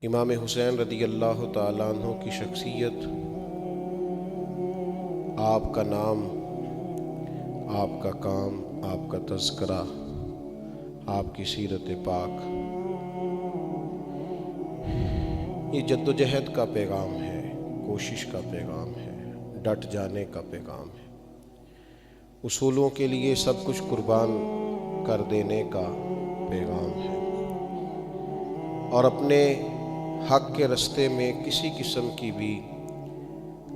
امام حسین رضی اللہ تعالیٰ عنہ کی شخصیت، آپ کا نام، آپ کا کام، آپ کا تذکرہ، آپ کی سیرت پاک، یہ جد و جہد کا پیغام ہے، کوشش کا پیغام ہے، ڈٹ جانے کا پیغام ہے، اصولوں کے لیے سب کچھ قربان کر دینے کا پیغام ہے، اور اپنے حق کے رستے میں کسی قسم کی بھی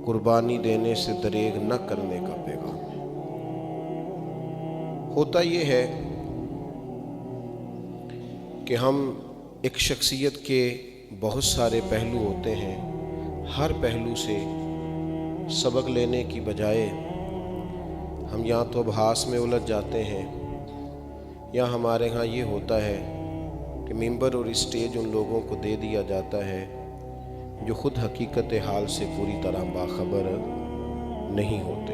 قربانی دینے سے دریغ نہ کرنے کا پیغام ہے۔ ہوتا یہ ہے کہ ہم ایک شخصیت کے بہت سارے پہلو ہوتے ہیں، ہر پہلو سے سبق لینے کی بجائے ہم یا تو ابحاث میں الجھ جاتے ہیں، یا ہمارے ہاں یہ ہوتا ہے کہ ممبر اور اسٹیج ان لوگوں کو دے دیا جاتا ہے جو خود حقیقت حال سے پوری طرح باخبر نہیں ہوتے۔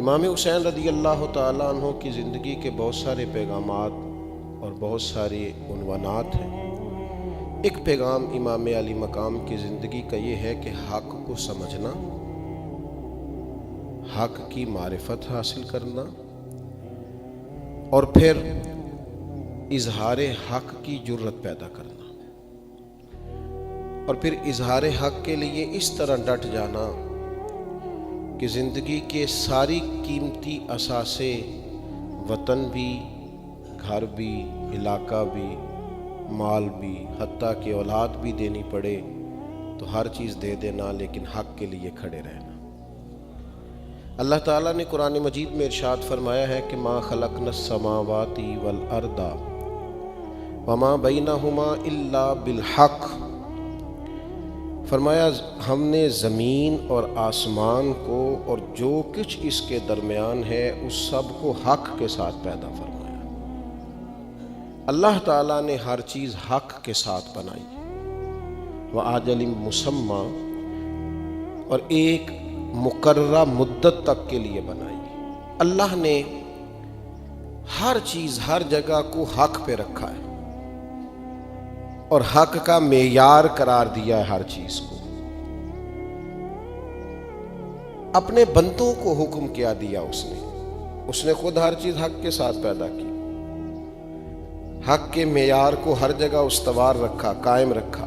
امام حسین رضی اللہ تعالیٰ عنہ کی زندگی کے بہت سارے پیغامات اور بہت سارے عنوانات ہیں۔ ایک پیغام امام علی مقام کی زندگی کا یہ ہے کہ حق کو سمجھنا، حق کی معرفت حاصل کرنا، اور پھر اظہار حق کی جرت پیدا کرنا، اور پھر اظہار حق کے لیے اس طرح ڈٹ جانا کہ زندگی کے ساری قیمتی اثاثے، وطن بھی، گھر بھی، علاقہ بھی، مال بھی، حتیٰ کہ اولاد بھی دینی پڑے تو ہر چیز دے دینا، لیکن حق کے لیے کھڑے رہنا۔ اللہ تعالیٰ نے قرآن مجید میں ارشاد فرمایا ہے کہ ما خلقنا السماوات والارض وما بینہما الا بالحق، فرمایا ہم نے زمین اور آسمان کو اور جو کچھ اس کے درمیان ہے اس سب کو حق کے ساتھ پیدا فرمایا۔ اللہ تعالیٰ نے ہر چیز حق کے ساتھ بنائی، وَآجَلٍ مُّسَمًّى، اور ایک مقررہ مدت تک کے لیے بنائی۔ اللہ نے ہر چیز، ہر جگہ کو حق پہ رکھا ہے اور حق کا معیار قرار دیا ہے ہر چیز کو۔ اپنے بندوں کو حکم کیا دیا اس نے خود ہر چیز حق کے ساتھ پیدا کی، حق کے معیار کو ہر جگہ استوار رکھا، قائم رکھا۔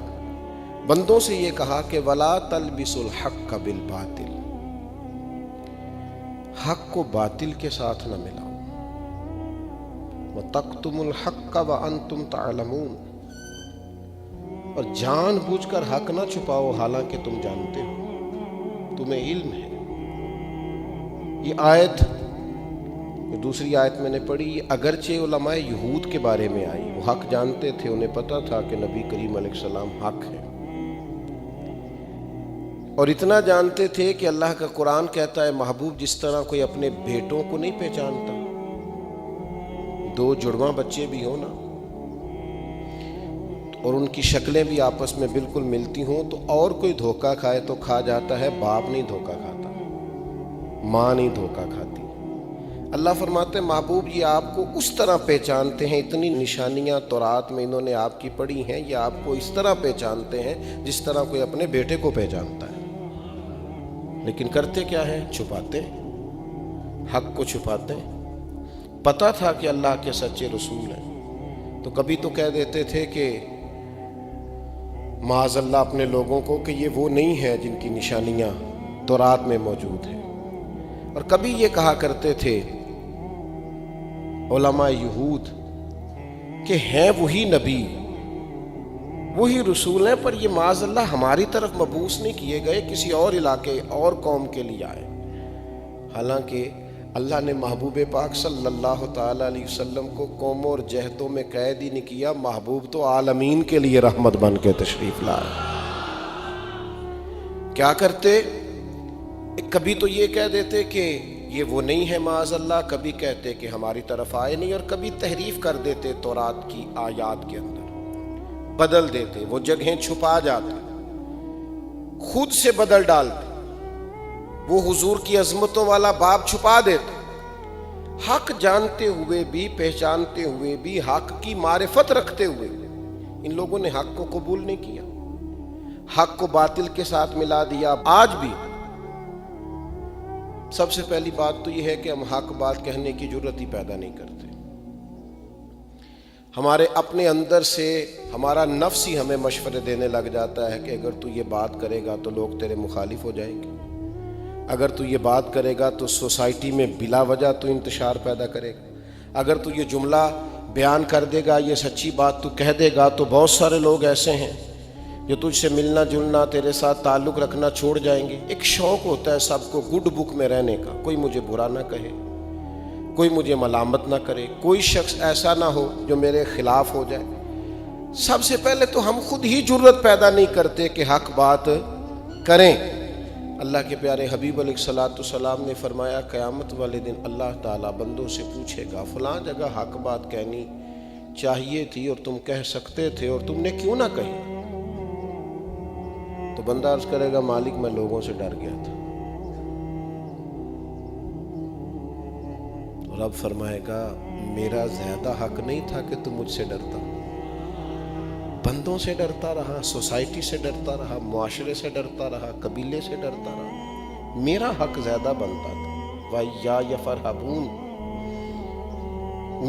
بندوں سے یہ کہا کہ وَلَا تَلْبِسُوا الْحَقَّ بِالْبَاطِلِ، حق کو باطل کے ساتھ نہ ملاؤ، وَتَكْتُمُوا الْحَقَّ وَأَنْتُمْ تَعْلَمُونَ، اور جان بوجھ کر حق نہ چھپاؤ حالانکہ تم جانتے ہو، تمہیں علم ہے۔ یہ آیت، دوسری آیت میں نے پڑھی، اگرچہ علماء یہود کے بارے میں آئی، وہ حق جانتے تھے، انہیں پتا تھا کہ نبی کریم علیہ السلام حق ہے، اور اتنا جانتے تھے کہ اللہ کا قرآن کہتا ہے محبوب جس طرح کوئی اپنے بیٹوں کو نہیں پہچانتا، دو جڑواں بچے بھی ہوں نا اور ان کی شکلیں بھی آپس میں بالکل ملتی ہوں تو اور کوئی دھوکہ کھائے تو کھا جاتا ہے، باپ نہیں دھوکہ کھاتا، ماں نہیں دھوکہ کھاتی۔ اللہ فرماتے ہیں محبوب یہ آپ کو اس طرح پہچانتے ہیں، اتنی نشانیاں تورات میں انہوں نے آپ کی پڑھی ہیں، یہ آپ کو اس طرح پہچانتے ہیں جس طرح کوئی اپنے بیٹے کو پہچانتا ہے، لیکن کرتے کیا ہے؟ چھپاتے ہیں، حق کو چھپاتے ہیں۔ پتہ تھا کہ اللہ کے سچے رسول ہیں تو کبھی تو کہہ دیتے تھے کہ معاذ اللہ اپنے لوگوں کو کہ یہ وہ نہیں ہے جن کی نشانیاں تورات میں موجود ہیں، اور کبھی یہ کہا کرتے تھے علماء یہود کہ ہیں وہی نبی، وہی رسول ہیں، پر یہ معاذ اللہ ہماری طرف مبعوث نہیں کیے گئے، کسی اور علاقے اور قوم کے لیے آئے۔ حالانکہ اللہ نے محبوب پاک صلی اللہ تعالیٰ علیہ وسلم کو قوموں اور جہتوں میں قید ہی نہیں کیا، محبوب تو عالمین کے لیے رحمت بن کے تشریف لائے۔ کیا کرتے؟ کبھی تو یہ کہہ دیتے کہ یہ وہ نہیں ہے معاذ اللہ، کبھی کہتے کہ ہماری طرف آئے نہیں، اور کبھی تحریف کر دیتے تورات کی آیات کے اندر، بدل دیتے، وہ جگہیں چھپا جاتے، خود سے بدل ڈالتے، وہ حضور کی عظمتوں والا باب چھپا دیتے، حق جانتے ہوئے بھی، پہچانتے ہوئے بھی، حق کی معرفت رکھتے ہوئے ان لوگوں نے حق کو قبول نہیں کیا، حق کو باطل کے ساتھ ملا دیا۔ آج بھی سب سے پہلی بات تو یہ ہے کہ ہم حق بات کہنے کی جرت ہی پیدا نہیں کرتے۔ ہمارے اپنے اندر سے ہمارا نفس ہی ہمیں مشورے دینے لگ جاتا ہے کہ اگر تو یہ بات کرے گا تو لوگ تیرے مخالف ہو جائیں گے، اگر تو یہ بات کرے گا تو سوسائٹی میں بلا وجہ تو انتشار پیدا کرے گا، اگر تو یہ جملہ بیان کر دے گا، یہ سچی بات تو کہہ دے گا تو بہت سارے لوگ ایسے ہیں جو تجھ سے ملنا جلنا، تیرے ساتھ تعلق رکھنا چھوڑ جائیں گے۔ ایک شوق ہوتا ہے سب کو گڈ بک میں رہنے کا، کوئی مجھے برا نہ کہے، کوئی مجھے ملامت نہ کرے، کوئی شخص ایسا نہ ہو جو میرے خلاف ہو جائے۔ سب سے پہلے تو ہم خود ہی جرت پیدا نہیں کرتے کہ حق بات کریں۔ اللہ کے پیارے حبیب علیہ الصلوۃ والسلام نے فرمایا قیامت والے دن اللہ تعالیٰ بندوں سے پوچھے گا فلاں جگہ حق بات کہنی چاہیے تھی اور تم کہہ سکتے تھے اور تم نے کیوں نہ کہی؟ تو بندہ عرض کرے گا مالک میں لوگوں سے ڈر گیا تھا۔ رب فرمائے گا میرا زیادہ حق نہیں تھا کہ تم مجھ سے ڈرتا، بندوں سے ڈرتا رہا، سوسائٹی سے ڈرتا رہا، معاشرے سے ڈرتا رہا، قبیلے سے ڈرتا رہا، میرا حق زیادہ بنتا تھا۔ وَإِيَّايَ فَارْهَبُونِ،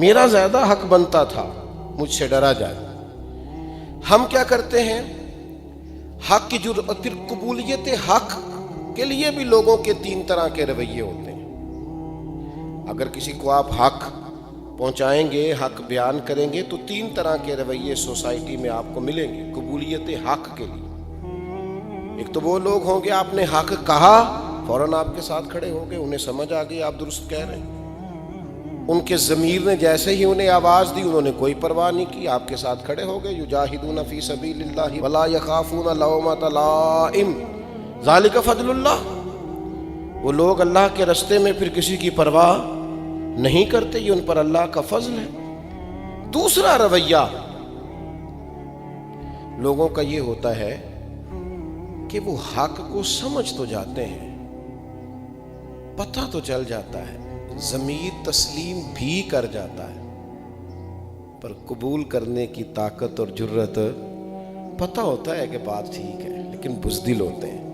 میرا زیادہ حق بنتا تھا مجھ سے ڈرا جائے۔ ہم کیا کرتے ہیں؟ حق کی جرأت، قبولیت حق کے لیے بھی لوگوں کے تین طرح کے رویے ہوتے ہیں۔ اگر کسی کو آپ حق پہنچائیں گے، حق بیان کریں گے تو تین طرح کے رویے سوسائٹی میں آپ کو ملیں گے قبولیت حق کے لیے۔ ایک تو وہ لوگ ہوں گے آپ نے حق کہا فوراً آپ کے ساتھ کھڑے ہو گئے، انہیں سمجھ آ گئی آپ درست کہہ رہے ہیں، ان کے ضمیر نے جیسے ہی انہیں آواز دی انہوں نے کوئی پرواہ نہیں کی، آپ کے ساتھ کھڑے ہو گئے۔ یجاہدون فی سبیل اللہ ولا یخافون لومۃ لائم ذالک فضل اللہ، وہ لوگ اللہ کے رستے میں پھر کسی کی پرواہ نہیں کرتے، یہ ان پر اللہ کا فضل ہے۔ دوسرا رویہ لوگوں کا یہ ہوتا ہے کہ وہ حق کو سمجھ تو جاتے ہیں، پتہ تو چل جاتا ہے، ضمیر تسلیم بھی کر جاتا ہے، پر قبول کرنے کی طاقت اور جرت، پتہ ہوتا ہے کہ بات ٹھیک ہے لیکن بزدل ہوتے ہیں،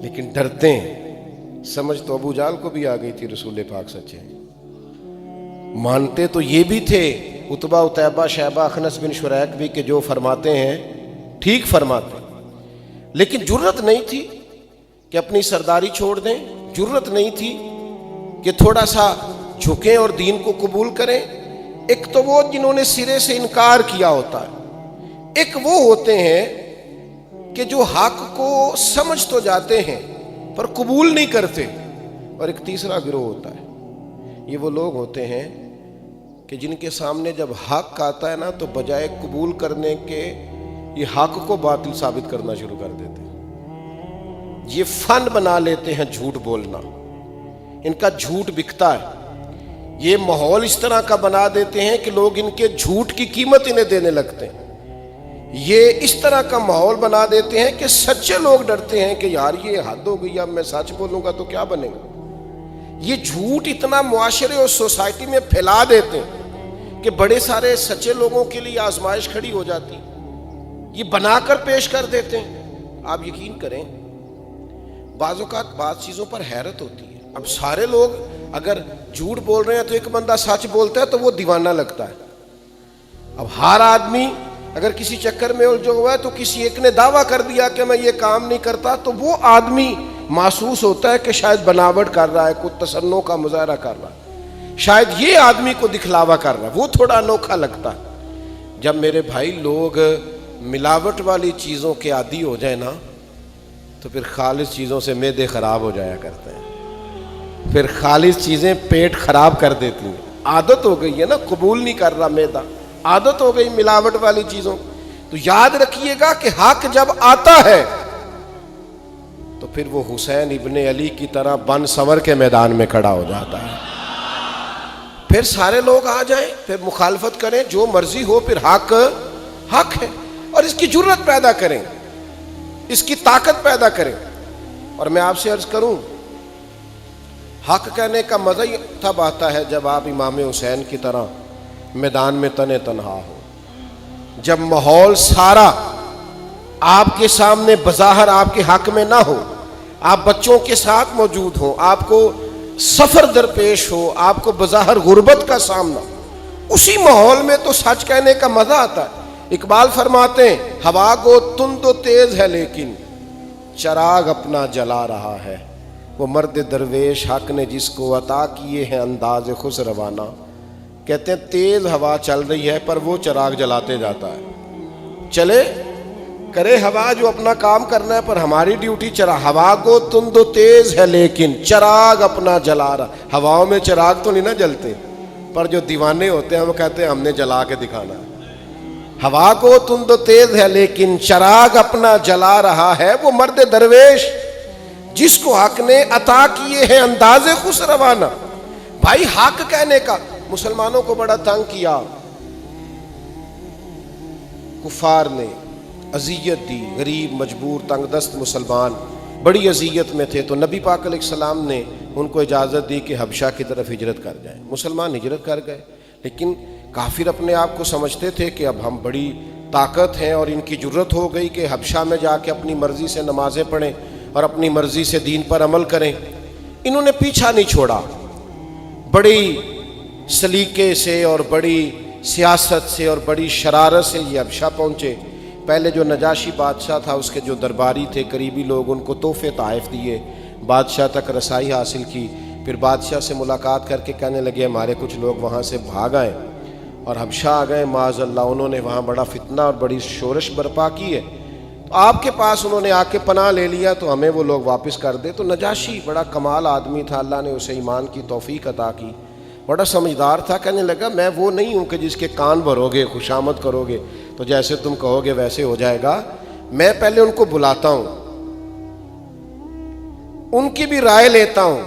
لیکن ڈرتے ہیں۔ سمجھ تو ابو جہل کو بھی آ گئی تھی رسول پاک سچے، مانتے تو یہ بھی تھے عتبہ عتیبہ شیبہ اخنس بن شریک بھی کہ جو فرماتے ہیں ٹھیک فرماتے ہیں، لیکن جرت نہیں تھی کہ اپنی سرداری چھوڑ دیں، جرت نہیں تھی کہ تھوڑا سا جھکیں اور دین کو قبول کریں۔ ایک تو وہ جنہوں نے سرے سے انکار کیا ہوتا ہے، ایک وہ ہوتے ہیں کہ جو حق کو سمجھ تو جاتے ہیں پر قبول نہیں کرتے، اور ایک تیسرا گروہ ہوتا ہے، یہ وہ لوگ ہوتے ہیں کہ جن کے سامنے جب حق آتا ہے نا تو بجائے قبول کرنے کے یہ حق کو باطل ثابت کرنا شروع کر دیتے ہیں، یہ فن بنا لیتے ہیں جھوٹ بولنا، ان کا جھوٹ بکتا ہے، یہ ماحول اس طرح کا بنا دیتے ہیں کہ لوگ ان کے جھوٹ کی قیمت انہیں دینے لگتے ہیں، یہ اس طرح کا ماحول بنا دیتے ہیں کہ سچے لوگ ڈرتے ہیں کہ یار یہ حد ہو گئی، اب میں سچ بولوں گا تو کیا بنے گا۔ یہ جھوٹ اتنا معاشرے اور سوسائٹی میں پھیلا دیتے ہیں کہ بڑے سارے سچے لوگوں کے لیے آزمائش کھڑی ہو جاتی، یہ بنا کر پیش کر دیتے ہیں۔ آپ یقین کریں بعض اوقات بعض چیزوں پر حیرت ہوتی ہے۔ اب سارے لوگ اگر جھوٹ بول رہے ہیں تو ایک بندہ سچ بولتا ہے تو وہ دیوانہ لگتا ہے۔ اب ہر آدمی اگر کسی چکر میں الجھا ہوا ہے تو کسی ایک نے دعویٰ کر دیا کہ میں یہ کام نہیں کرتا تو وہ آدمی محسوس ہوتا ہے کہ شاید بناوٹ کر رہا ہے، کوئی تصنع کا مظاہرہ کر رہا ہے، شاید یہ آدمی کو دکھلاوا کر رہا ہے، وہ تھوڑا انوکھا لگتا ہے۔ جب میرے بھائی لوگ ملاوٹ والی چیزوں کے عادی ہو جائیں نا تو پھر خالص چیزوں سے معدے خراب ہو جایا کرتے ہیں، پھر خالص چیزیں پیٹ خراب کر دیتی ہیں۔ عادت ہو گئی ہے نا، قبول نہیں کر رہا معدہ، عادت ہو گئی ملاوٹ والی چیزوں۔ تو یاد رکھیے گا کہ حق جب آتا ہے تو پھر وہ حسین ابن علی کی طرح بن سور کے میدان میں کھڑا ہو جاتا ہے، پھر سارے لوگ آ جائیں، پھر مخالفت کریں، جو مرضی ہو، پھر حق حق ہے، اور اس کی جرت پیدا کریں، اس کی طاقت پیدا کریں۔ اور میں آپ سے عرض کروں، حق کہنے کا مزہ ہی تب آتا ہے جب آپ امام حسین کی طرح میدان میں تنے تنہا ہو، جب ماحول سارا آپ کے سامنے بظاہر آپ کے حق میں نہ ہو، آپ بچوں کے ساتھ موجود ہوں، آپ کو سفر درپیش ہو، آپ کو بظاہر غربت کا سامنا، اسی ماحول میں تو سچ کہنے کا مزہ آتا ہے۔ اقبال فرماتے ہیں ہوا کو تند و تیز ہے لیکن چراغ اپنا جلا رہا ہے، وہ مرد درویش حق نے جس کو عطا کیے ہیں انداز خوش روانہ۔ کہتے ہیں تیز ہوا چل رہی ہے پر وہ چراغ جلاتے جاتا ہے، چلے کرے ہوا جو اپنا کام کرنا ہے، پر ہماری ڈیوٹی چراغ، ہوا کو تند و تیز ہے لیکن چراغ اپنا جلا رہا۔ ہواؤں میں چراغ تو نہیں نہ جلتے، پر جو دیوانے ہوتے ہیں وہ کہتے ہیں ہم نے جلا کے دکھانا ہے۔ ہوا کو تند و تیز ہے لیکن چراغ اپنا جلا رہا ہے، وہ مرد درویش جس کو حق نے عطا کیے ہیں انداز خوش روانہ۔ بھائی حق کہنے کا مسلمانوں کو بڑا تنگ کیا، کفار نے اذیت دی، غریب مجبور تنگ دست مسلمان بڑی اذیت میں تھے، تو نبی پاک علیہ السلام نے ان کو اجازت دی کہ حبشہ کی طرف ہجرت کر جائیں۔ مسلمان ہجرت کر گئے، لیکن کافر اپنے آپ کو سمجھتے تھے کہ اب ہم بڑی طاقت ہیں، اور ان کی جرت ہو گئی کہ حبشہ میں جا کے اپنی مرضی سے نمازیں پڑھیں اور اپنی مرضی سے دین پر عمل کریں۔ انہوں نے پیچھا نہیں چھوڑا، بڑی سلیقے سے اور بڑی سیاست سے اور بڑی شرارت سے یہ حبشہ پہنچے۔ پہلے جو نجاشی بادشاہ تھا اس کے جو درباری تھے قریبی لوگ، ان کو تحفے تحائف دیے، بادشاہ تک رسائی حاصل کی۔ پھر بادشاہ سے ملاقات کر کے کہنے لگے ہمارے کچھ لوگ وہاں سے بھاگ آئے اور حبشہ آ گئے، معاذ اللہ انہوں نے وہاں بڑا فتنہ اور بڑی شورش برپا کی ہے، تو آپ کے پاس انہوں نے آ کے پناہ لے لیا، تو ہمیں وہ لوگ واپس کر دے۔ تو نجاشی بڑا کمال آدمی تھا، اللہ نے اسے ایمان کی توفیق عطا کی، بڑا سمجھدار تھا۔ کہنے لگا میں وہ نہیں ہوں کہ جس کے کان بھرو گے، خوشامد کرو گے تو جیسے تم کہو گے ویسے ہو جائے گا۔ میں پہلے ان کو بلاتا ہوں، ان کی بھی رائے لیتا ہوں،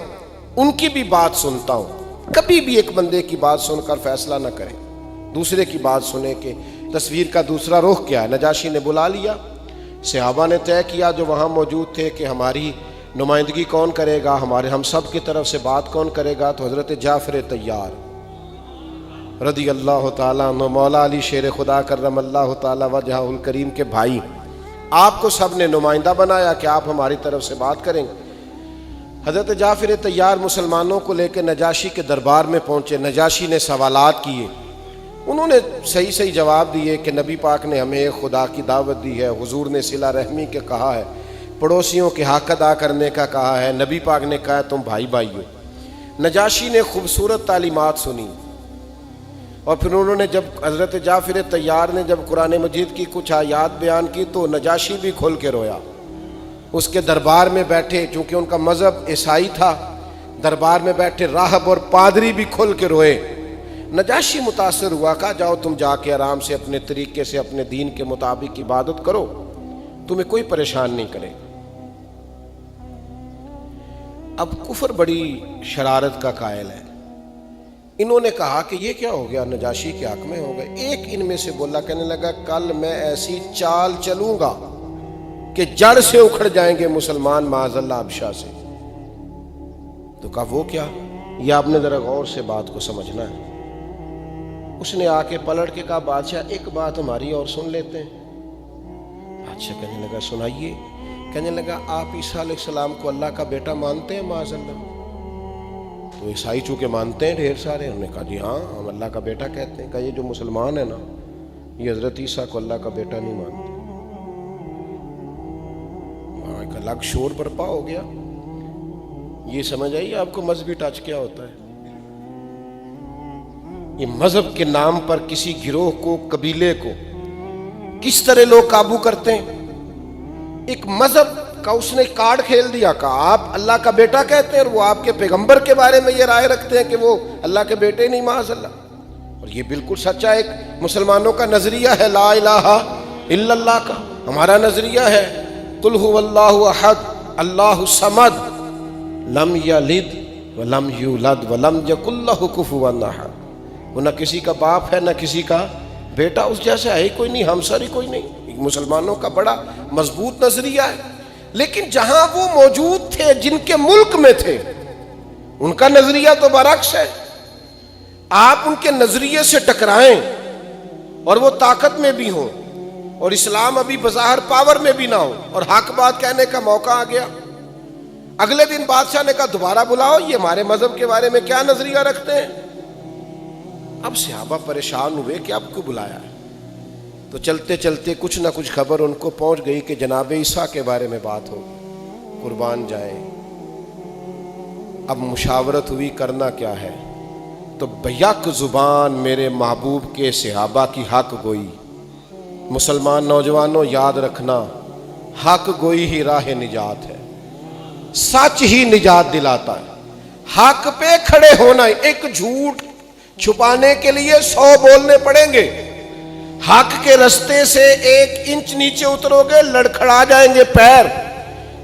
ان کی بھی بات سنتا ہوں۔ کبھی بھی ایک بندے کی بات سن کر فیصلہ نہ کریں، دوسرے کی بات سنیں کہ تصویر کا دوسرا رخ کیا ہے۔ نجاشی نے بلا لیا، صحابہ نے طے کیا جو وہاں موجود تھے کہ ہماری نمائندگی کون کرے گا، ہم سب کی طرف سے بات کون کرے گا۔ تو حضرت جعفر طیار رضی اللہ تعالیٰ عنہ، مولا علی شیر خدا کرم اللہ تعالیٰ وجہہ الکریم کے بھائی، آپ کو سب نے نمائندہ بنایا کہ آپ ہماری طرف سے بات کریں۔ حضرت جعفر طیار مسلمانوں کو لے کے نجاشی کے دربار میں پہنچے۔ نجاشی نے سوالات کیے، انہوں نے صحیح صحیح جواب دیے کہ نبی پاک نے ہمیں خدا کی دعوت دی ہے، حضور نے صلہ رحمی کے کہا ہے، پڑوسیوں کے حق ادا کرنے کا کہا ہے، نبی پاک نے کہا ہے تم بھائی بھائی ہو۔ نجاشی نے خوبصورت تعلیمات سنی، اور پھر انہوں نے جب حضرت جعفر طیار نے جب قرآن مجید کی کچھ آیات بیان کی تو نجاشی بھی کھل کے رویا۔ اس کے دربار میں بیٹھے، چونکہ ان کا مذہب عیسائی تھا، دربار میں بیٹھے راہب اور پادری بھی کھل کے روئے۔ نجاشی متاثر ہوا، کہا جاؤ تم جا کے آرام سے اپنے طریقے سے اپنے دین کے مطابق عبادت کرو، تمہیں کوئی پریشان نہیں کرے۔ اب کفر بڑی شرارت کا قائل ہے، انہوں نے کہا کہ یہ کیا ہو گیا، نجاشی کے حق میں ہو گئے۔ ایک ان میں سے بولا، کہنے لگا کل میں ایسی چال چلوں گا کہ جڑ سے اکھڑ جائیں گے مسلمان معاذ اللہ حبشہ سے۔ تو کہا وہ کیا، یہ آپ نے ذرا غور سے بات کو سمجھنا ہے۔ اس نے آ کے پلٹ کے کہا بادشاہ ایک بات ہماری اور سن لیتے ہیں۔ بادشاہ کہنے لگا سنائیے۔ کہنے لگا آپ عیسیٰ علیہ السلام کو اللہ کا بیٹا مانتے ہیں معاذ اللہ؟ تو عیسائی چونکہ مانتے ہیں ڈھیر سارے، انہوں نے کہا جی ہاں ہم اللہ کا بیٹا کہتے ہیں۔ کہا یہ جو مسلمان ہے نا یہ حضرت عیسیٰ کو اللہ کا بیٹا نہیں مانتے۔ ایک الگ شور برپا ہو گیا۔ یہ سمجھ آئیے آپ کو مذہبی ٹچ کیا ہوتا ہے؟ یہ مذہب کے نام پر کسی گروہ کو، قبیلے کو کس طرح لوگ قابو کرتے ہیں۔ ایک مذہب کا اس نے کارڈ کھیل دیا، کہا آپ اللہ کا بیٹا کہتے ہیں، اور وہ آپ کے پیغمبر کے بارے میں یہ رائے رکھتے ہیں کہ وہ اللہ کے بیٹے نہیں معاذ اللہ۔ اور یہ بالکل سچا ایک مسلمانوں کا نظریہ ہے، لا الہ الا اللہ کا ہمارا نظریہ ہے، قل هو اللہ احد اللہ الصمد لم یلد ولم یولد ولم یکن لہ کفوا احد۔ وہ نہ کسی کا باپ ہے نہ کسی کا بیٹا، اس جیسا ہے ہی کوئی نہیں، ہمسر ہی کوئی نہیں۔ مسلمانوں کا بڑا مضبوط نظریہ ہے، لیکن جہاں وہ موجود تھے جن کے ملک میں تھے ان کا نظریہ تو برعکس ہے۔ آپ ان کے نظریے سے ٹکرائیں اور وہ طاقت میں بھی ہوں اور اسلام ابھی بظاہر پاور میں بھی نہ ہو اور حق بات کہنے کا موقع آ گیا، اگلے دن بادشاہ نے کہا دوبارہ بلاؤ، یہ ہمارے مذہب کے بارے میں کیا نظریہ رکھتے ہیں۔ اب صحابہ پریشان ہوئے کہ اب کو بلایا ہے، تو چلتے چلتے کچھ نہ کچھ خبر ان کو پہنچ گئی کہ جناب عیسیٰ کے بارے میں بات ہو، قربان جائیں۔ اب مشاورت ہوئی کرنا کیا ہے، تو بیک زبان میرے محبوب کے صحابہ کی حق گوئی۔ مسلمان نوجوانوں یاد رکھنا، حق گوئی ہی راہ نجات ہے، سچ ہی نجات دلاتا ہے۔ حق پہ کھڑے ہونا، ایک جھوٹ چھپانے کے لیے 100 بولنے پڑیں گے، حق کے رستے سے 1 انچ نیچے اترو گے لڑکھڑا جائیں گے پیر،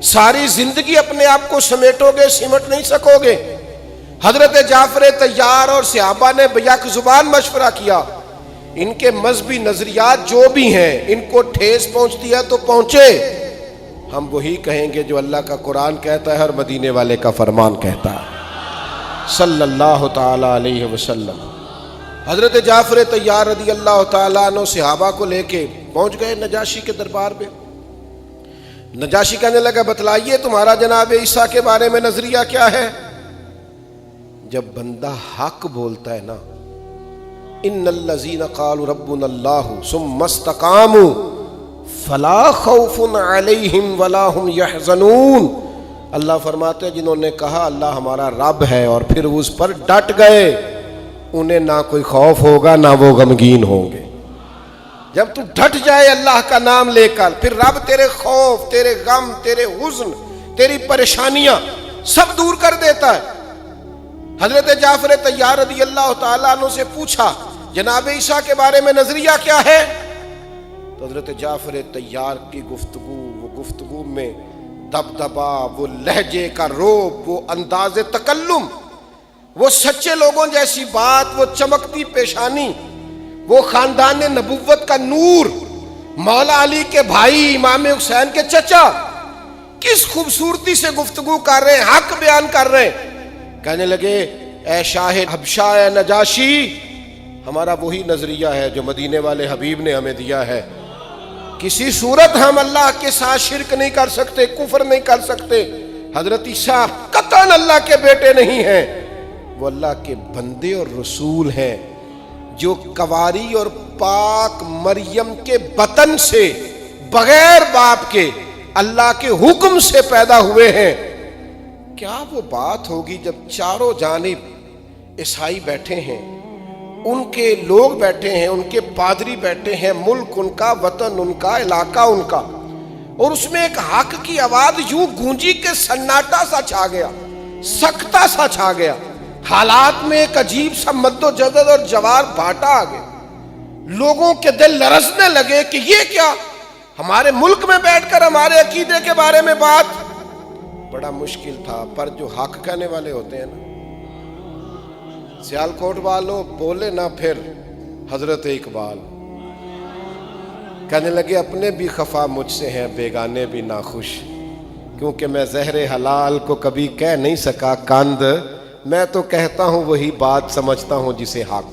ساری زندگی اپنے آپ کو سمیٹو گے سمٹ نہیں سکو گے۔ حضرت جعفر طیار اور صحابہ نے بیک زبان مشورہ کیا، ان کے مذہبی نظریات جو بھی ہیں ان کو ٹھیس پہنچتی ہے تو پہنچے، ہم وہی کہیں گے جو اللہ کا قرآن کہتا ہے اور مدینے والے کا فرمان کہتا ہے صلی اللہ تعالی علیہ وسلم۔ حضرت جعفر طیار رضی اللہ تعالیٰ عنہ صحابہ کو لے کے پہنچ گئے نجاشی کے دربار پہ۔ نجاشی کہنے لگا بتلائیے تمہارا جناب عیسیٰ کے بارے میں نظریہ کیا ہے۔ جب بندہ حق بولتا ہے نا، ان الذین قالوا ربنا اللہ ثم استقاموا فلا خوف علیہم ولا هم یحزنون، اللہ فرماتے ہیں جنہوں نے کہا اللہ ہمارا رب ہے اور پھر اس پر ڈٹ گئے، انہیں نہ کوئی خوف ہوگا نہ وہ غمگین ہوں گے۔ جب تو ڈٹ جائے اللہ کا نام لے کر، پھر رب تیرے خوف، تیرے غم، تیرے حزن، تیری پریشانیاں سب دور کر دیتا ہے۔ حضرت جعفر طیار رضی اللہ تعالیٰ عنہ سے پوچھا جناب عیسیٰ کے بارے میں نظریہ کیا ہے، تو حضرت جعفر طیار کی گفتگو میں دبدبا، وہ لہجے کا روب، وہ انداز تکلم، وہ سچے لوگوں جیسی بات، وہ چمکتی پیشانی، وہ خاندان نبوت کا نور، مولا علی کے بھائی امام حسین کے چچا، کس خوبصورتی سے گفتگو کر رہے ہیں، حق بیان کر رہے ہیں۔ کہنے لگے اے شاہ حبشہ، اے نجاشی، ہمارا وہی نظریہ ہے جو مدینے والے حبیب نے ہمیں دیا ہے، کسی صورت ہم اللہ کے ساتھ شرک نہیں کر سکتے، کفر نہیں کر سکتے۔ حضرت عیسیٰ قطعاً اللہ کے بیٹے نہیں ہیں، وہ اللہ کے بندے اور رسول ہیں جو کواری اور پاک مریم کے بطن سے بغیر باپ کے اللہ کے حکم سے پیدا ہوئے ہیں۔ کیا وہ بات ہوگی جب چاروں جانب عیسائی بیٹھے ہیں، ان کے لوگ بیٹھے ہیں، ان کے پادری بیٹھے ہیں، ملک ان کا، وطن ان کا، علاقہ ان کا، اور اس میں ایک حق کی آواز یوں گونجی کہ سناٹا سا چھا گیا، سکتہ سا چھا گیا، حالات میں ایک عجیب سا مد و جزر اور جوار بھاٹا آ گیا، لوگوں کے دل لرزنے لگے کہ یہ کیا، ہمارے ملک میں بیٹھ کر ہمارے عقیدے کے بارے میں بات۔ بڑا مشکل تھا، پر جو حق کہنے والے ہوتے ہیں نا، سیالکوٹ والوں بولے نہ پھر حضرت اقبال کہنے لگے اپنے بھی خفا مجھ سے ہیں بیگانے بھی ناخوش، کیونکہ میں زہر حلال کو کبھی کہہ نہیں سکا کاند، میں تو کہتا ہوں وہی بات سمجھتا ہوں جسے حق،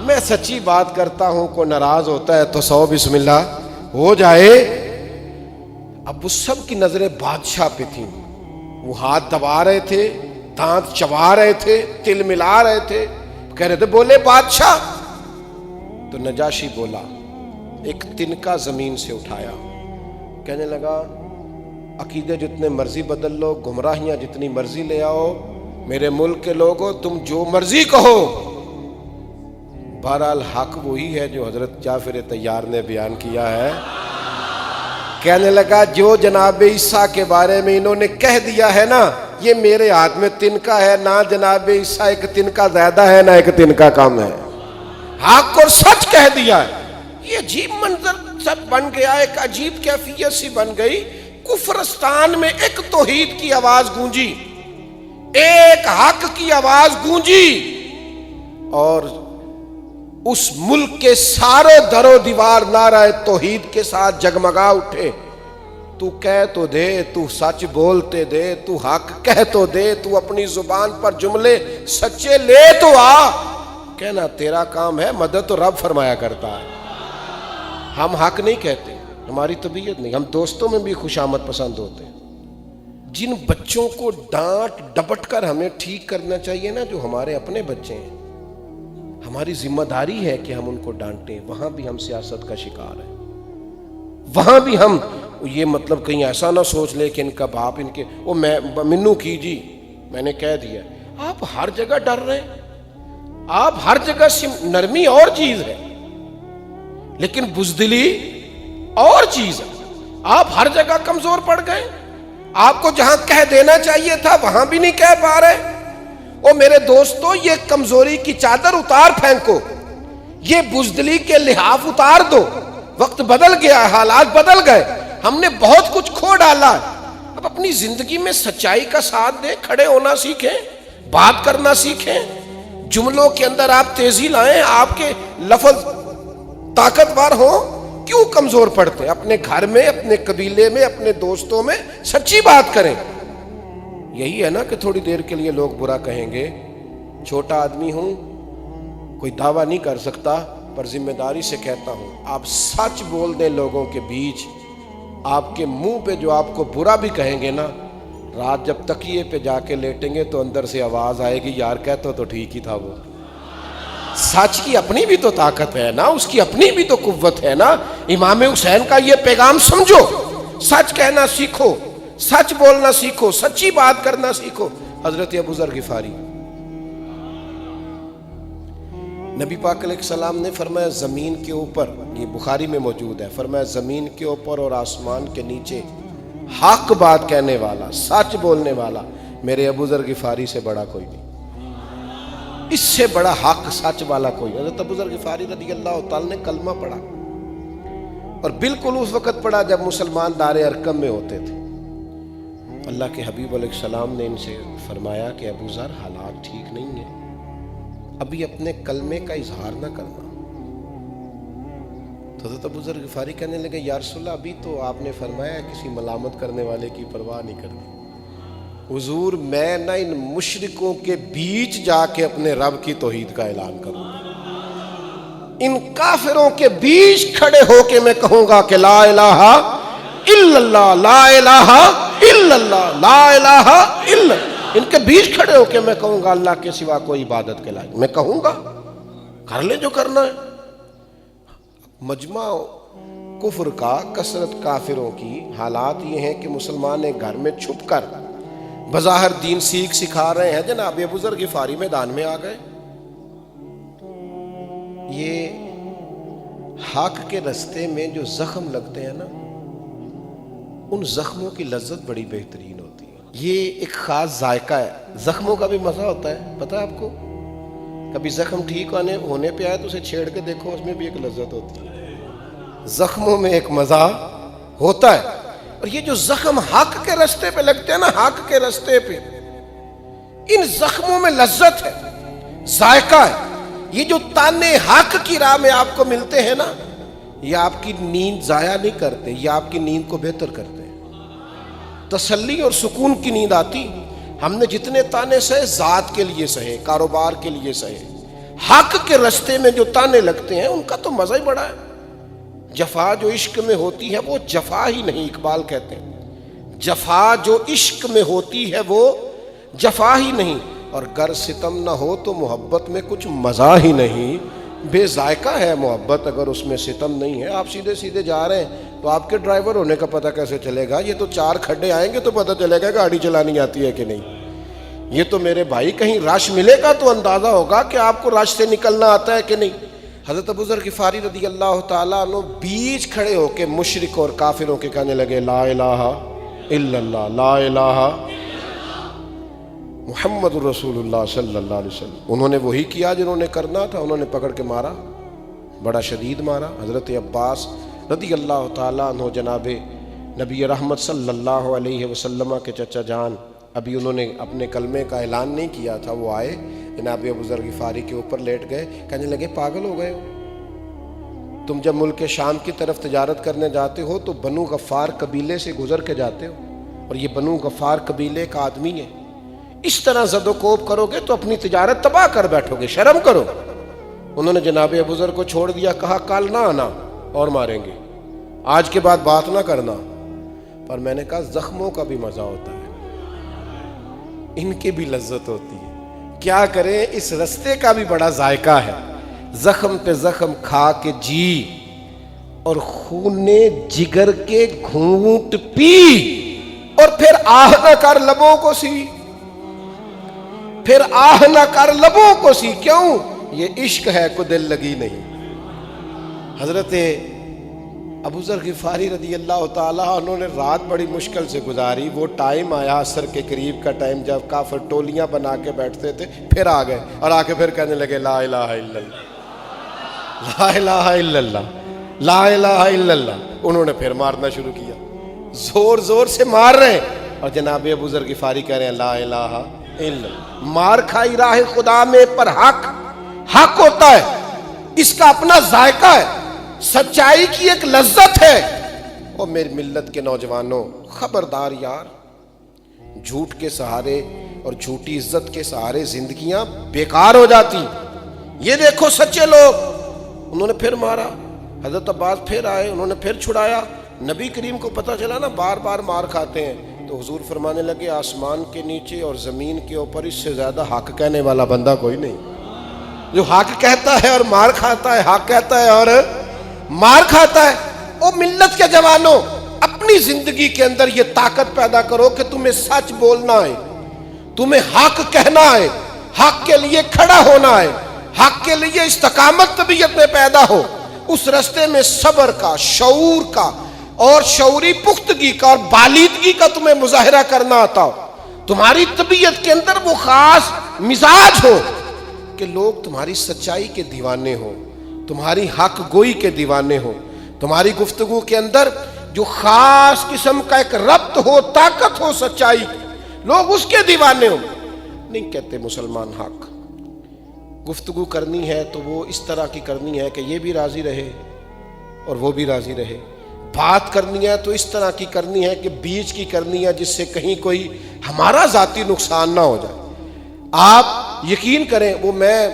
میں سچی بات کرتا ہوں، کو ناراض ہوتا ہے تو 100 بسم اللہ ہو جائے۔ اب وہ سب کی نظریں بادشاہ پہ تھیں، وہ ہاتھ دبا رہے تھے، دانت چبا رہے تھے، تل ملا رہے تھے، کہہ رہے تھے بولے بادشاہ۔ تو نجاشی بولا، ایک تنکا زمین سے اٹھایا، کہنے لگا عقیدے جتنے مرضی بدل لو، گمراہیاں جتنی مرضی لے آؤ، میرے ملک کے لوگوں تم جو مرضی کہو، بہرحال حق وہی ہے جو حضرت جعفر طیار نے بیان کیا ہے۔ کہنے لگا جو جناب عیسیٰ کے بارے میں انہوں نے کہہ دیا ہے نا، یہ میرے ہاتھ میں تنکا ہے، نہ جناب عیسیٰ ایک تنکا زیادہ ہے نہ ایک تنکا کم ہے، حق اور سچ کہہ دیا ہے۔ یہ عجیب منظر سب بن گیا، ایک عجیب کیفیت سی بن گئی، کفرستان میں ایک توحید کی آواز گونجی، ایک حق کی آواز گونجی، اور اس ملک کے سارے در و دیوار نعرہ توحید کے ساتھ جگمگا اٹھے۔ تو کہہ تو دے، تو سچ بولتے دے، تو حق کہہ تو دے، تو اپنی زبان پر جملے سچے لے تو آ، کہنا تیرا کام ہے، مدد تو رب فرمایا کرتا ہے. ہم حق نہیں کہتے، ہماری طبیعت نہیں. ہم دوستوں میں بھی خوشامد پسند ہوتے ہیں. جن بچوں کو ڈانٹ ڈپٹ کر ہمیں ٹھیک کرنا چاہیے نا، جو ہمارے اپنے بچے ہیں، ہماری ذمہ داری ہے کہ ہم ان کو ڈانٹیں. وہاں بھی ہم سیاست کا شکار ہیں. وہاں بھی ہم یہ مطلب کہیں ایسا نہ سوچ لے کہ ان کا باپ ان کے وہ میں منو کی جی میں نے کہہ دیا. آپ ہر جگہ ڈر رہے ہیں، آپ ہر جگہ نرمی اور چیز ہے لیکن بزدلی اور چیز ہے. آپ ہر جگہ کمزور پڑ گئے. آپ کو جہاں کہہ دینا چاہیے تھا وہاں بھی نہیں کہہ پا رہے. او میرے دوستو، یہ کمزوری کی چادر اتار پھینکو، یہ بزدلی کے لحاف اتار دو. وقت بدل گیا، حالات بدل گئے، ہم نے بہت کچھ کھو ڈالا. اب اپنی زندگی میں سچائی کا ساتھ دیں، کھڑے ہونا سیکھیں، بات کرنا سیکھیں، جملوں کے اندر آپ تیزی لائیں، آپ کے لفظ طاقتور ہوں. کیوں کمزور پڑتے ہیں؟ اپنے گھر میں، اپنے قبیلے میں، اپنے دوستوں میں سچی بات کریں. یہی ہے نا کہ تھوڑی دیر کے لیے لوگ برا کہیں گے. چھوٹا آدمی ہوں، کوئی دعویٰ نہیں کر سکتا، پر ذمہ داری سے کہتا ہوں، آپ سچ بول دیں لوگوں کے بیچ. آپ کے منہ پہ جو آپ کو برا بھی کہیں گے نا، رات جب تکیے پہ جا کے لیٹیں گے تو اندر سے آواز آئے گی، یار کہتا تو ٹھیک ہی تھا. وہ سچ کی اپنی بھی تو طاقت ہے نا، اس کی اپنی بھی تو قوت ہے نا. امام حسین کا یہ پیغام سمجھو، سچ کہنا سیکھو، سچ بولنا سیکھو، سچی بات کرنا سیکھو. حضرت ابوذر غفاری، نبی پاک علیہ السلام نے فرمایا زمین کے اوپر، یہ بخاری میں موجود ہے، فرمایا زمین کے اوپر اور آسمان کے نیچے حق بات کہنے والا، سچ بولنے والا میرے ابوذر غفاری سے بڑا کوئی نہیں. اس سے بڑا حق سچ والا کوئی نہیں. حضرت ابوذر غفاری رضی اللہ تعالی نے کلمہ پڑھا، اور بالکل اس وقت پڑھا جب مسلمان دار ارقم میں ہوتے تھے. اللہ کے حبیب علیہ السلام نے ان سے فرمایا کہ ابوذر حالات ٹھیک نہیں ہیں، ابھی اپنے کلمے کا اظہار نہ کرنا. تو حضرت ابوذر غفاری کہنے لگے یا رسول اللہ، ابھی تو آپ نے فرمایا کسی ملامت کرنے والے کی پرواہ نہیں کرنی. حضور میں نہ ان مشرکوں کے بیچ جا کے اپنے رب کی توحید کا اعلان کروں، ان کافروں کے بیچ کھڑے ہو کے میں کہوں گا کہ لا الہ الا اللہ، لا الہ الا اللہ، لا الہ الا اللہ. ان کے بیچ کھڑے ہو کے میں کہوں گا اللہ کے سوا کوئی عبادت کے لائق. میں کہوں گا، کر لے جو کرنا ہے. مجمع کفر کا، کثرت کافروں کی حالات یہ ہیں کہ مسلمان ایک گھر میں چھپ کر بظاہر دین سکھا رہے ہیں. جناب ابوذر غفاری میدان میں آ گئے. یہ حق کے رستے میں جو زخم لگتے ہیں نا، ان زخموں کی لذت بڑی بہترین ہوتی ہے. یہ ایک خاص ذائقہ ہے. زخموں کا بھی مزہ ہوتا ہے، پتہ ہے آپ کو؟ کبھی زخم ٹھیک ہونے پہ آئے تو اسے چھیڑ کے دیکھو، اس میں بھی ایک لذت ہوتی ہے. زخموں میں ایک مزہ ہوتا ہے. اور یہ جو زخم حق کے رستے پہ لگتے ہیں نا، حق کے رستے پہ، ان زخموں میں لذت ہے، ذائقہ ہے. یہ جو تانے حق کی راہ میں آپ کو ملتے ہیں نا، یہ آپ کی نیند ضائع نہیں کرتے، یہ آپ کی نیند کو بہتر کرتے ہیں. تسلی اور سکون کی نیند آتی. ہم نے جتنے تانے سہے ذات کے لیے سہے، کاروبار کے لیے سہے، حق کے رستے میں جو تانے لگتے ہیں ان کا تو مزہ ہی بڑا ہے. جفا جو عشق میں ہوتی ہے وہ جفا ہی نہیں، اقبال کہتے ہیں جفا جو عشق میں ہوتی ہے وہ جفا ہی نہیں. اور گر ستم نہ ہو تو محبت میں کچھ مزہ ہی نہیں. بے ذائقہ ہے محبت اگر اس میں ستم نہیں ہے. آپ سیدھے سیدھے جا رہے ہیں تو آپ کے ڈرائیور ہونے کا پتہ کیسے چلے گا؟ یہ تو 4 کھڈے آئیں گے تو پتہ چلے گا گاڑی چلانی آتی ہے کہ نہیں. یہ تو میرے بھائی کہیں رش ملے گا تو اندازہ ہوگا کہ آپ کو رش سے نکلنا آتا ہے کہ نہیں. حضرت ابوذر غفاری رضی اللہ تعالیٰ عنہ بیچ کھڑے ہو کے مشرک اور کافروں کے کہنے لگے لا الہ الا اللہ، لا الہ محمد رسول اللہ صلی اللہ علیہ وسلم. انہوں نے وہی کیا جنہوں نے کرنا تھا. انہوں نے پکڑ کے مارا، بڑا شدید مارا. حضرت عباس رضی اللہ تعالیٰ عنہ جناب نبی رحمت صلی اللہ علیہ وسلم کے چچا جان، ابھی انہوں نے اپنے کلمے کا اعلان نہیں کیا تھا. وہ آئے جناب ابوذر غفاری کے اوپر لیٹ گئے، کہنے لگے پاگل ہو گئے ہو؟ تم جب ملک شام کی طرف تجارت کرنے جاتے ہو تو بنو غفار قبیلے سے گزر کے جاتے ہو، اور یہ بنو غفار قبیلے کا آدمی ہے. اس طرح زد و کوب کرو گے تو اپنی تجارت تباہ کر بیٹھو گے. شرم کرو. انہوں نے جناب ابو ذر کو چھوڑ دیا، کہا کل نہ آنا اور ماریں گے، آج کے بعد بات نہ کرنا۔ پر میں نے کہا زخموں کا بھی مزہ ہوتا ہے، ان کی بھی لذت ہوتی ہے، کیا کریں، اس رستے کا بھی بڑا ذائقہ ہے۔ زخم پہ زخم کھا کے جی اور خون جگر کے گھونٹ پی، اور پھر آہ نہ کر لبوں کو سی، پھر آہ نہ کر لبوں کو سی، کیوں؟ یہ عشق ہے کو دل لگی نہیں۔ حضرت ابو ذر غفاری رضی اللہ تعالیٰ عنہ نے رات بڑی مشکل سے گزاری۔ وہ ٹائم آیا عصر کے قریب کا ٹائم، جب کافر ٹولیاں بنا کے بیٹھتے تھے، پھر آ گئے اور آ کے پھر کہنے لگے لا الہ الا اللہ، لا الہ الا اللہ، لا الہ الا اللہ۔ انہوں نے پھر مارنا شروع کیا، زور زور سے مار رہے ہیں، اور جناب ابو ذر غفاری کہہ رہے ہیں لا الہ الا اللہ۔ مار کھائی راہ خدا میں، پر حق حق ہوتا ہے، اس کا اپنا ذائقہ ہے، سچائی کی ایک لذت ہے۔ اور میری ملت کے نوجوانوں، خبردار یار، جھوٹ کے سہارے اور جھوٹی عزت کے سہارے زندگیاں بیکار ہو جاتی۔ یہ دیکھو سچے لوگ، انہوں نے پھر مارا، حضرت عباس پھر آئے، انہوں نے پھر چھڑایا۔ نبی کریم کو پتہ چلا نا بار بار مار کھاتے ہیں، تو حضور فرمانے لگے آسمان کے نیچے اور زمین کے اوپر اس سے زیادہ حق کہنے والا بندہ کوئی نہیں، جو حق کہتا ہے اور مار کھاتا ہے، حق کہتا ہے اور مار کھاتا ہے۔ او ملت کے جوانوں، اپنی زندگی کے اندر یہ طاقت پیدا کرو کہ تمہیں سچ بولنا ہے، تمہیں حق کہنا ہے، حق کے لیے کھڑا ہونا ہے، حق کے لیے استقامت طبیعت میں پیدا ہو، اس رستے میں صبر کا، شعور کا اور شعوری پختگی کا اور بالیدگی کا تمہیں مظاہرہ کرنا آتا ہو، تمہاری طبیعت کے اندر وہ خاص مزاج ہو کہ لوگ تمہاری سچائی کے دیوانے ہوں، تمہاری حق گوئی کے دیوانے ہوں، تمہاری گفتگو کے اندر جو خاص قسم کا ایک ربط ہو، طاقت ہو سچائی، لوگ اس کے دیوانے ہوں۔ نہیں کہتے مسلمان حق، گفتگو کرنی ہے تو وہ اس طرح کی کرنی ہے کہ یہ بھی راضی رہے اور وہ بھی راضی رہے، بات کرنی ہے تو اس طرح کی کرنی ہے کہ بیچ کی کرنی ہے، جس سے کہیں کوئی ہمارا ذاتی نقصان نہ ہو جائے۔ آپ یقین کریں، وہ میں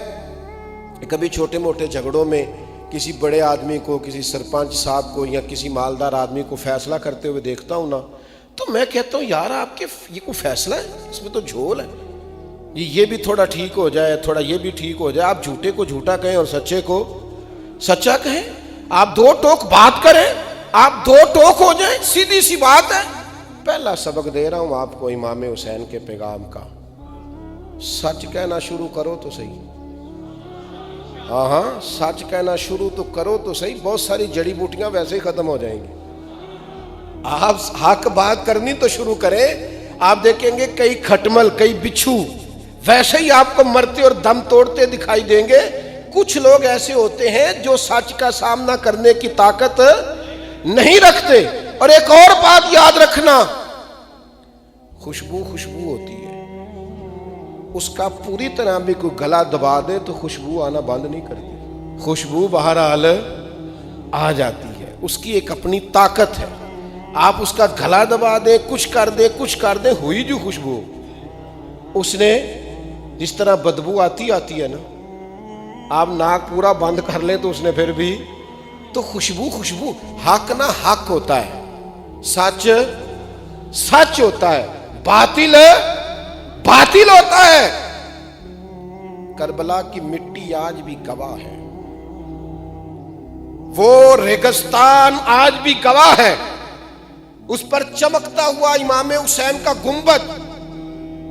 کبھی چھوٹے موٹے جھگڑوں میں کسی بڑے آدمی کو، کسی سرپنچ صاحب کو یا کسی مالدار آدمی کو فیصلہ کرتے ہوئے دیکھتا ہوں نا، تو میں کہتا ہوں یار آپ کے یہ کوئی فیصلہ ہے؟ اس میں تو جھول ہے، یہ بھی تھوڑا ٹھیک ہو جائے، تھوڑا یہ بھی ٹھیک ہو جائے۔ آپ جھوٹے کو جھوٹا کہیں اور سچے کو سچا کہیں، آپ دو ٹوک بات کریں، آپ دو ٹوک ہو جائیں، سیدھی سی بات ہے۔ پہلا سبق دے رہا ہوں آپ کو امام حسین کے پیغام کا، سچ کہنا شروع کرو تو صحیح، ہاں سچ کہنا شروع تو کرو تو صحیح، بہت ساری جڑی بوٹیاں ویسے ہی ختم ہو جائیں گی۔ آپ حق بات کرنی تو شروع کریں، آپ دیکھیں گے کئی کھٹمل، کئی بچھو ویسے ہی آپ کو مرتے اور دم توڑتے دکھائی دیں گے۔ کچھ لوگ ایسے ہوتے ہیں جو سچ کا سامنا کرنے کی طاقت نہیں رکھتے۔ اور ایک اور بات یاد رکھنا، خوشبو ہوتی ہے، اس کا پوری طرح بھی کوئی گلا دبا دے تو خوشبو آنا بند نہیں کرتی، خوشبو بہرحال آ جاتی ہے، اس کی ایک اپنی طاقت ہے۔ آپ اس کا گلا دبا دیں، کچھ کر دیں، ہوئی جو خوشبو، اس نے جس طرح بدبو آتی ہے نا، آپ ناک پورا بند کر لیں تو اس نے پھر بھی تو خوشبو حق نہ حق ہوتا ہے، سچ ہوتا ہے، باطل ہوتا ہے۔ کربلا کی مٹی آج بھی گواہ ہے، وہ ریگستان آج بھی گواہ ہے، اس پر چمکتا ہوا امام حسین کا گنبد،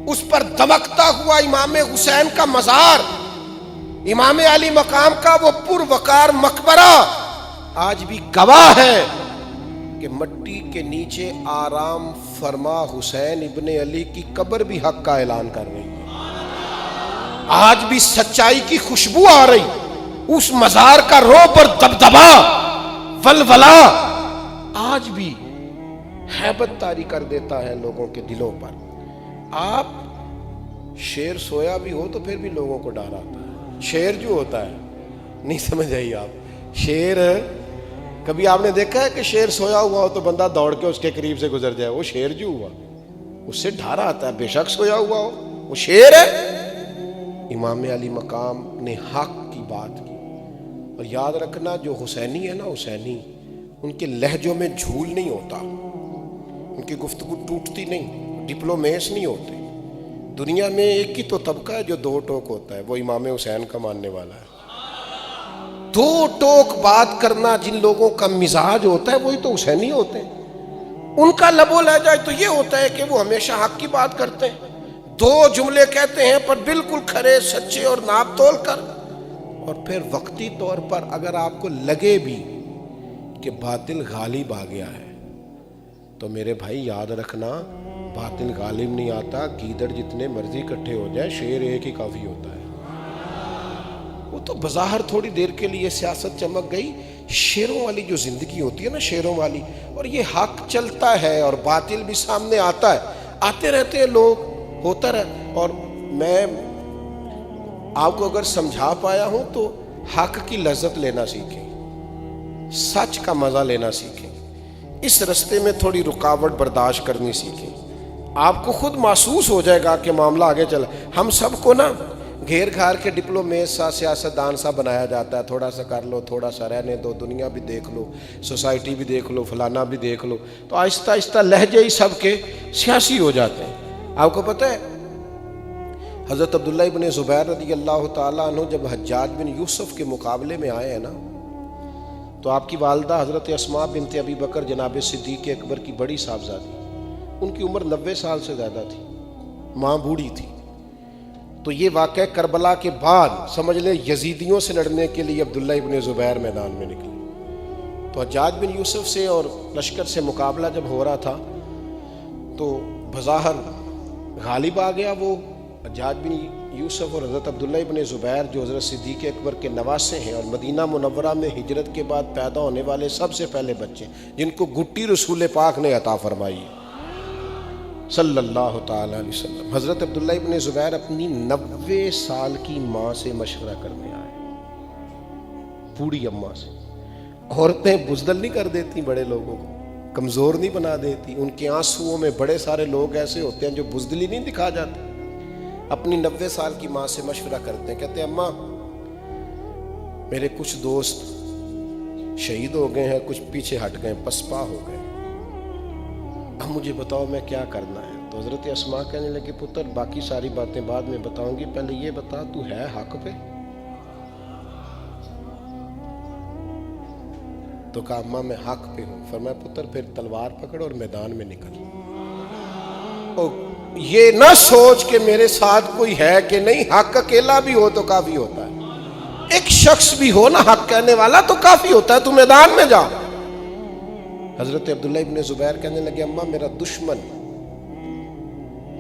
اس پر دمکتا ہوا امام حسین کا مزار، امام علی مقام کا وہ پروقار مقبرہ آج بھی گواہ ہے کہ مٹی کے نیچے آرام فرما حسین ابن علی کی قبر بھی حق کا اعلان کر رہی ہے۔ آج بھی سچائی کی خوشبو آ رہی، اس مزار کا رعب اور دبدبا، ولولہ آج بھی ہیبت طاری کر دیتا ہے لوگوں کے دلوں پر۔ آپ شیر سویا بھی ہو تو پھر بھی لوگوں کو ڈر آتا ہے۔ شیر جو ہوتا ہے، نہیں سمجھ آئی آپ، شیر کبھی آپ نے دیکھا ہے کہ شیر سویا ہوا ہو تو بندہ دوڑ کے اس کے قریب سے گزر جائے؟ وہ شیر جو ہوا اس سے ڈر آتا ہے، بے شک سویا ہوا ہو، وہ شیر ہے۔ امام علی مقام نے حق کی بات کی، اور یاد رکھنا جو حسینی ہے نا، حسینی ان کے لہجوں میں جھول نہیں ہوتا، ان کی گفتگو ٹوٹتی نہیں، ڈپلومیس نہیں ہوتے۔ دنیا میں ایک ہی تو طبقہ ہے جو دو ٹوک ہوتا ہے، وہ امام حسین کا ماننے والا ہے۔ دو ٹوک بات کرنا جن لوگوں کا مزاج ہوتا ہے وہی تو حسینی ہوتے ہیں۔ ان کا لب و لہجہ تو یہ ہوتا ہے کہ وہ ہمیشہ حق کی بات کرتے ہیں، دو جملے کہتے ہیں پر بالکل کھرے سچے اور ناپ تول کر، اور پھر وقتی طور پر اگر آپ کو لگے بھی کہ باطل غالب آ گیا ہے تو میرے بھائی یاد رکھنا، باطل غالب نہیں آتا، گیدڑ جتنے مرضی اکٹھے ہو جائے شیر ایک ہی کافی ہوتا ہے۔ وہ تو بظاہر تھوڑی دیر کے لیے سیاست چمک گئی، شیروں والی جو زندگی ہوتی ہے نا، شیروں والی، اور یہ حق چلتا ہے اور باطل بھی سامنے آتا ہے، آتے رہتے ہیں لوگ، ہوتا رہے۔ اور میں آپ کو اگر سمجھا پایا ہوں تو حق کی لذت لینا سیکھیں، سچ کا مزہ لینا سیکھیں، اس رستے میں تھوڑی رکاوٹ برداشت کرنی سیکھیں، آپ کو خود محسوس ہو جائے گا کہ معاملہ آگے چلا۔ ہم سب کو نا گھیر گھار کے ڈپلومیٹ سا، سیاست دان سا بنایا جاتا ہے، تھوڑا سا کر لو، تھوڑا سا رہنے دو، دنیا بھی دیکھ لو، سوسائٹی بھی دیکھ لو، فلانا بھی دیکھ لو، تو آہستہ آہستہ لہجے ہی سب کے سیاسی ہو جاتے ہیں۔ آپ کو پتہ ہے حضرت عبداللہ ابن زبیر رضی اللہ تعالیٰ عنہ جب حجاج بن یوسف کے مقابلے میں آئے ہیں نا، تو آپ کی والدہ حضرت اسماء بنت ابی بکر جناب صدیق اکبر کی بڑی صاحبزادی، ان کی عمر 90 سال سے زیادہ تھی، ماں بوڑھی تھی۔ تو یہ واقعہ کربلا کے بعد سمجھ لیں یزیدیوں سے لڑنے کے لیے عبداللہ ابن زبیر میدان میں نکلے۔ تو حجاج بن یوسف سے اور لشکر سے مقابلہ جب ہو رہا تھا تو بظاہر غالب آ گیا وہ حجاج بن یوسف، اور حضرت عبداللہ ابن زبیر جو حضرت صدیق اکبر کے نواسے ہیں اور مدینہ منورہ میں ہجرت کے بعد پیدا ہونے والے سب سے پہلے بچے، جن کو گٹی رسول پاک نے عطا فرمائی صلی اللہ تعالی علیہ وسلم۔ حضرت عبداللہ ابن زبیر اپنی 90 سال کی ماں سے مشورہ کرنے آئے، بوڑھی اماں سے۔ عورتیں بزدل نہیں کر دیتی بڑے لوگوں کو، کمزور نہیں بنا دیتی، ان کے آنسوؤں میں بڑے سارے لوگ ایسے ہوتے ہیں جو بزدلی نہیں دکھا جاتے۔ اپنی 90 سال کی ماں سے مشورہ کرتے ہیں، کہتے ہیں اماں میرے کچھ دوست شہید ہو گئے ہیں، کچھ پیچھے ہٹ گئے، پسپا ہو گئے، اب مجھے بتاؤ میں کیا کرنا ہے۔ تو حضرت اسماء کہنے لگے پتر باقی ساری باتیں بعد میں بتاؤں گی، پہلے یہ بتا تو ہے حق پہ؟ تو کہا اماں میں حق پہ ہوں۔ فرمایا پتر پھر تلوار پکڑ اور میدان میں نکل، اور یہ نہ سوچ کہ میرے ساتھ کوئی ہے کہ نہیں، حق اکیلا بھی ہو تو کافی ہوتا ہے، ایک شخص بھی ہو نا حق کہنے والا تو کافی ہوتا ہے، تو میدان میں جا۔ حضرت عبداللہ ابن زبیر کہنے لگے اماں میرا دشمن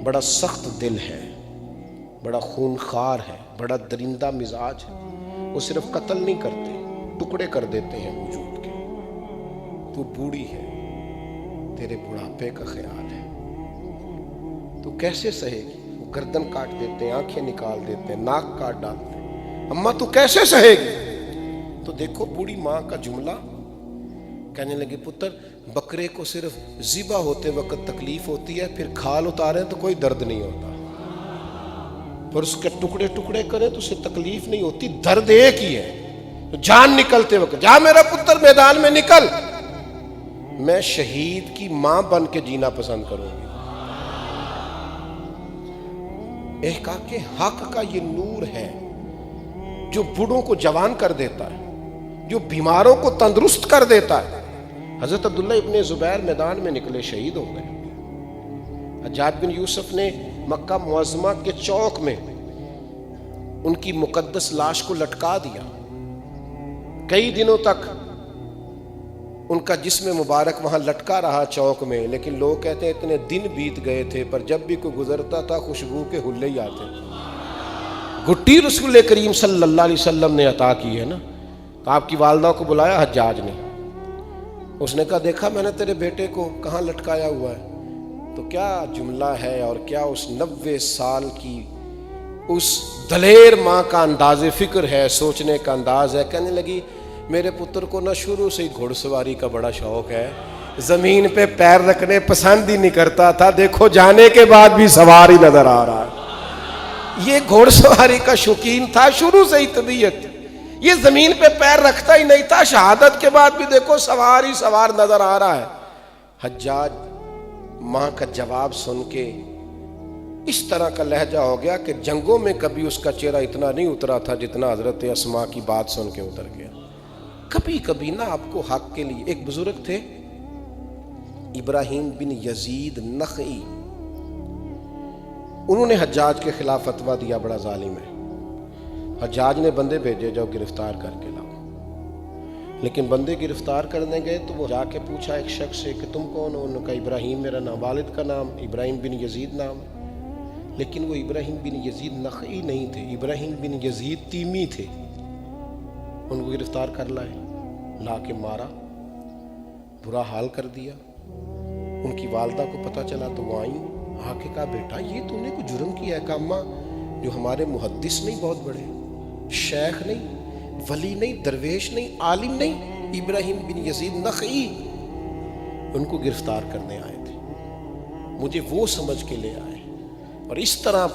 بڑا سخت دل ہے، بڑا خونخوار ہے، بڑا درندہ مزاج ہے، وہ صرف قتل نہیں کرتے، ٹکڑے کر دیتے ہیں وجود کے، تو بوڑھی ہے، تیرے بڑھاپے کا خیال ہے، تو کیسے سہے گی؟ وہ گردن کاٹ دیتے ہیں، آنکھیں نکال دیتے ہیں، ناک کاٹ ڈالتے ہیں، اماں تو کیسے سہے گی؟ تو دیکھو بوڑھی ماں کا جملہ، کہنے لگے پتر بکرے کو صرف ذبح ہوتے وقت تکلیف ہوتی ہے، پھر کھال اتاریں تو کوئی درد نہیں ہوتا، پر اس کے ٹکڑے ٹکڑے کریں تو اسے تکلیف نہیں ہوتی، درد ایک ہی ہے۔ جان نکلتے وقت جا میرا پتر میدان میں نکل، میں شہید کی ماں بن کے جینا پسند کروں گی۔ احقاق حق کا یہ نور ہے جو بوڑھوں کو جوان کر دیتا ہے، جو بیماروں کو تندرست کر دیتا ہے۔ حضرت عبداللہ ابن زبیر میدان میں نکلے، شہید ہو گئے۔ حجاج بن یوسف نے مکہ معظمہ کے چوک میں ان کی مقدس لاش کو لٹکا دیا، کئی دنوں تک ان کا جسم مبارک وہاں لٹکا رہا چوک میں، لیکن لوگ کہتے ہیں اتنے دن بیت گئے تھے پر جب بھی کوئی گزرتا تھا خوشبو کے حلے ہی آتے۔ گٹی رسول کریم صلی اللہ علیہ وسلم نے عطا کی ہے نا۔ تو آپ کی والدہ کو بلایا حجاج نے، اس نے کہا دیکھا میں نے تیرے بیٹے کو کہاں لٹکایا ہوا ہے، تو کیا جملہ ہے اور کیا اس 90 سال کی اس دلیر ماں کا انداز فکر ہے، سوچنے کا انداز ہے۔ کہنے لگی میرے پتر کو نہ شروع سے ہی گھوڑ سواری کا بڑا شوق ہے، زمین پہ پیر رکھنے پسند ہی نہیں کرتا تھا، دیکھو جانے کے بعد بھی سوار ہی نظر آ رہا ہے۔ یہ گھوڑ سواری کا شوقین تھا شروع سے ہی طبیعت، یہ زمین پہ پیر رکھتا ہی نہیں تھا. شہادت کے بعد بھی دیکھو سوار ہی سوار نظر آ رہا ہے. حجاج ماں کا جواب سن کے اس طرح کا لہجہ ہو گیا کہ جنگوں میں کبھی اس کا چہرہ اتنا نہیں اترا تھا جتنا حضرت اسماء کی بات سن کے اتر گیا. کبھی کبھی نا آپ کو حق کے لیے. ایک بزرگ تھے ابراہیم بن یزید نخعی, انہوں نے حجاج کے خلاف فتویٰ دیا بڑا ظالم ہے. حجاج نے بندے بھیجے جاؤ گرفتار کر کے لاؤ. لیکن بندے گرفتار کرنے گئے تو وہ جا کے پوچھا ایک شخص سے کہ تم کون ہو؟ انہوں نے کہا ابراہیم میرا نام, والد کا نام ابراہیم بن یزید نام. لیکن وہ ابراہیم بن یزید نخعی نہیں تھے, ابراہیم بن یزید تیمی تھے. ان کو گرفتار کر لائے, لا کے مارا, برا حال کر دیا. ان کی والدہ کو پتہ چلا تو وہ آئیں, آ کے کہا بیٹا یہ تو نے کوئی جرم کیا ہے. کہا اماں جو ہمارے محدث نہیں بہت بڑے, شیخ نہیں, ولی نہیں, درویش نہیں, عالم نہیں, ابراہیم بن یزید نخعی, ان کو گرفتار کرنے آئے تھے, مجھے وہ سمجھ کے لے آئے. اور اس طرح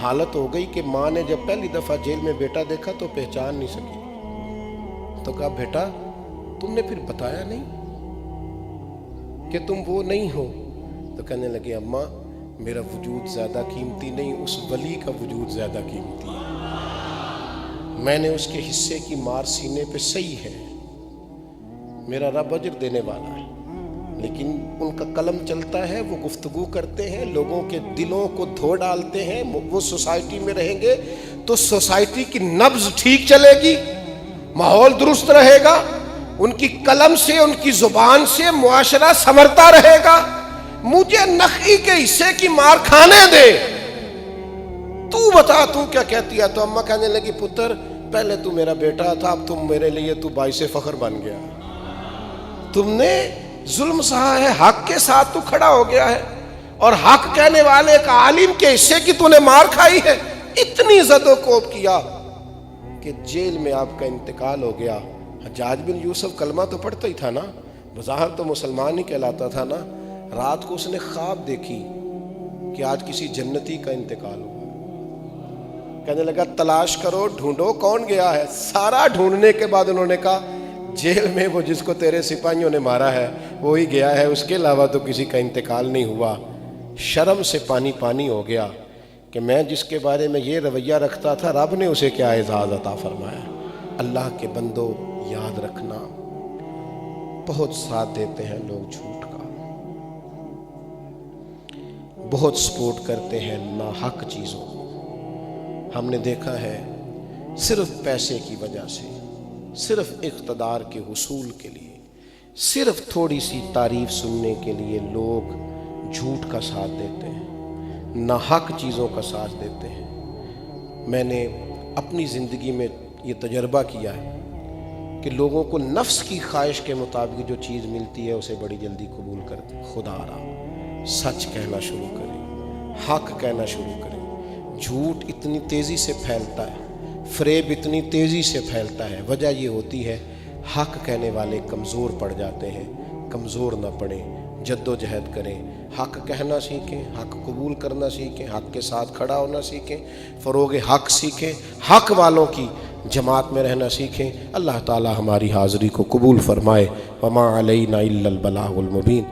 حالت ہو گئی کہ ماں نے جب پہلی دفعہ جیل میں بیٹا دیکھا تو پہچان نہیں سکی. تو کہا بیٹا تم نے پھر بتایا نہیں کہ تم وہ نہیں ہو؟ تو کہنے لگے اماں میرا وجود زیادہ قیمتی نہیں, اس ولی کا وجود زیادہ قیمتی ہے. میں نے اس کے حصے کی مار سینے پہ صحیح ہے, میرا رب اجر دینے والا ہے. لیکن ان کا قلم چلتا ہے, وہ گفتگو کرتے ہیں, لوگوں کے دلوں کو دھو ڈالتے ہیں. وہ سوسائٹی میں رہیں گے تو سوسائٹی کی نبض ٹھیک چلے گی, ماحول درست رہے گا. ان کی قلم سے, ان کی زبان سے معاشرہ سنورتا رہے گا. مجھے نخعی کے حصے کی مار کھانے دے, تو بتا تو کیا کہتی ہے. تو اماں کہنے لگی پتر پہلے تو میرا بیٹا تھا, اب تم میرے لیے تو باعث فخر بن گیا. تم نے ظلم سہا ہے, حق کے ساتھ تو کھڑا ہو گیا ہے, اور حق کہنے والے ایک عالم کے حصے کی تو نے مار کھائی ہے. اتنی زد و کوب کیا کہ جیل میں آپ کا انتقال ہو گیا. حجاج بن یوسف کلمہ تو پڑھتا ہی تھا نا, بظاہر تو مسلمان ہی کہلاتا تھا نا. رات کو اس نے خواب دیکھی کہ آج کسی جنتی کا انتقال ہوا. کہنے لگا تلاش کرو, ڈھونڈو کون گیا ہے. سارا ڈھونڈنے کے بعد انہوں نے کہا جیل میں وہ جس کو تیرے سپاہیوں نے مارا ہے وہی گیا ہے, اس کے علاوہ تو کسی کا انتقال نہیں ہوا. شرم سے پانی پانی ہو گیا کہ میں جس کے بارے میں یہ رویہ رکھتا تھا رب نے اسے کیا اعزاز عطا فرمایا. اللہ کے بندو یاد رکھنا, بہت ساتھ دیتے ہیں لوگ جھوٹ کا, بہت سپورٹ کرتے ہیں ناحق چیزوں کو. ہم نے دیکھا ہے صرف پیسے کی وجہ سے, صرف اقتدار کے حصول کے لیے, صرف تھوڑی سی تعریف سننے کے لیے لوگ جھوٹ کا ساتھ دیتے ہیں, ناحق چیزوں کا ساتھ دیتے ہیں. میں نے اپنی زندگی میں یہ تجربہ کیا ہے کہ لوگوں کو نفس کی خواہش کے مطابق جو چیز ملتی ہے اسے بڑی جلدی قبول کرتے. خدا را سچ کہنا شروع کریں, حق کہنا شروع کریں. جھوٹ اتنی تیزی سے پھیلتا ہے, فریب اتنی تیزی سے پھیلتا ہے, وجہ یہ ہوتی ہے حق کہنے والے کمزور پڑ جاتے ہیں. کمزور نہ پڑیں, جد و جہد کریں, حق کہنا سیکھیں, حق قبول کرنا سیکھیں, حق کے ساتھ کھڑا ہونا سیکھیں, فروغ حق سیکھیں, حق والوں کی جماعت میں رہنا سیکھیں. اللہ تعالی ہماری حاضری کو قبول فرمائے. وما علینا الا البلاغ المبین.